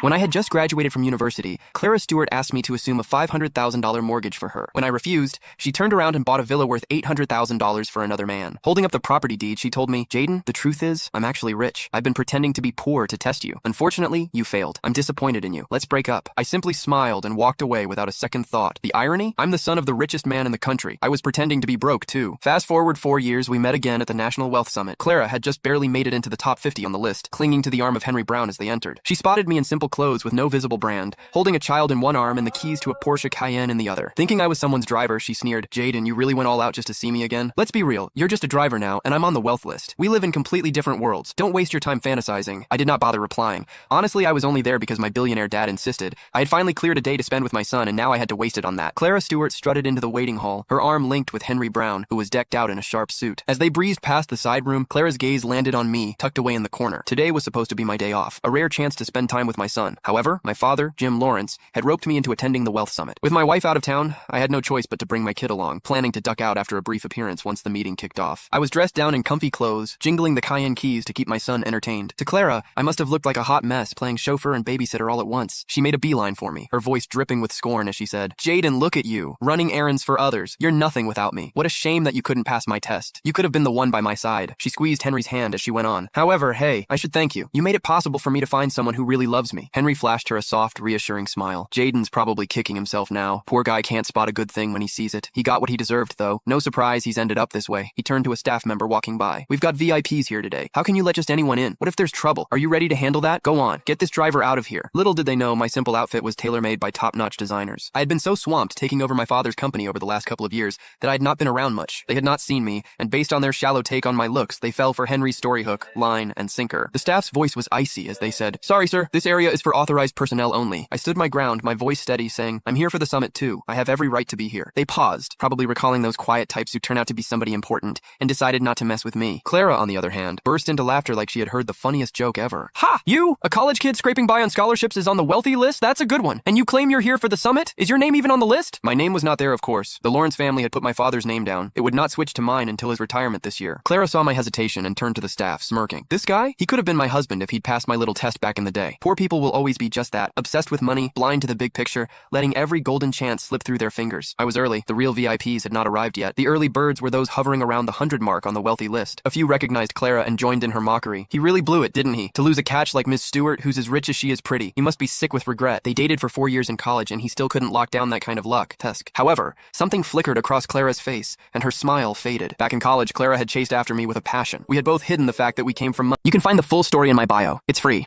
When I had just graduated from university, Clara Stewart asked me to assume a $500,000 mortgage for her. When I refused, she turned around and bought a villa worth $800,000 for another man. Holding up the property deed, she told me, "Jaden, the truth is, I'm actually rich. I've been pretending to be poor to test you. Unfortunately, you failed. I'm disappointed in you. Let's break up." I simply smiled and walked away without a second thought. The irony? I'm the son of the richest man in the country. I was pretending to be broke, too. Fast forward 4 years, we met again at the National Wealth Summit. Clara had just barely made it into the top 50 on the list, clinging to the arm of Henry Brown as they entered. She spotted me in simple clothes with no visible brand, holding a child in one arm and the keys to a Porsche Cayenne in the other. Thinking I was someone's driver, she sneered, "Jaden, you really went all out just to see me again? Let's be real, you're just a driver now, and I'm on the wealth list. We live in completely different worlds. Don't waste your time fantasizing." I did not bother replying. Honestly, I was only there because my billionaire dad insisted. I had finally cleared a day to spend with my son, and now I had to waste it on that. Clara Stewart strutted into the waiting hall, her arm linked with Henry Brown, who was decked out in a sharp suit. As they breezed past the side room, Clara's gaze landed on me, tucked away in the corner. Today was supposed to be my day off, a rare chance to spend time with my son. However, my father, Jim Lawrence, had roped me into attending the Wealth Summit. With my wife out of town, I had no choice but to bring my kid along, planning to duck out after a brief appearance once the meeting kicked off. I was dressed down in comfy clothes, jingling the Cayenne keys to keep my son entertained. To Clara, I must have looked like a hot mess, playing chauffeur and babysitter all at once. She made a beeline for me, her voice dripping with scorn as she said, "Jaden, look at you, running errands for others. You're nothing without me. What a shame that you couldn't pass my test. You could have been the one by my side." She squeezed Henry's hand as she went on. "However, hey, I should thank you. You made it possible for me to find someone who really loves me." Henry flashed her a soft, reassuring smile. "Jaden's probably kicking himself now. Poor guy can't spot a good thing when he sees it. He got what he deserved, though. No surprise he's ended up this way." He turned to a staff member walking by. "We've got VIPs here today. How can you let just anyone in? What if there's trouble? Are you ready to handle that? Go on, get this driver out of here." Little did they know my simple outfit was tailor-made by top-notch designers. I had been so swamped taking over my father's company over the last couple of years that I had not been around much. They had not seen me, and based on their shallow take on my looks, they fell for Henry's story hook, line, and sinker. The staff's voice was icy as they said, "Sorry, sir, this area is for authorized personnel only." I stood my ground, my voice steady, saying, "I'm here for the summit too. I have every right to be here." They paused, probably recalling those quiet types who turn out to be somebody important, and decided not to mess with me. Clara, on the other hand, burst into laughter like she had heard the funniest joke ever. "Ha! You? A college kid scraping by on scholarships is on the wealthy list? That's a good one. And you claim you're here for the summit? Is your name even on the list?" My name was not there, of course. The Lawrence family had put my father's name down. It would not switch to mine until his retirement this year. Clara saw my hesitation and turned to the staff, smirking. "This guy? He could have been my husband if he'd passed my little test back in the day. Poor people will always be just that, obsessed with money, blind to the big picture, letting every golden chance slip through their fingers." I was early. The real VIPs had not arrived yet. The early birds were those hovering around the 100 mark on the wealthy list. A few recognized Clara and joined in her mockery. "He really blew it, didn't he? To lose a catch like Miss Stewart, who's as rich as she is pretty. He must be sick with regret. They dated for 4 years in college and he still couldn't lock down that kind of luck." Tusk. However, something flickered across Clara's face, and her smile faded. Back in college, Clara had chased after me with a passion. We had both hidden the fact that we came from money. You can find the full story in my bio. It's free.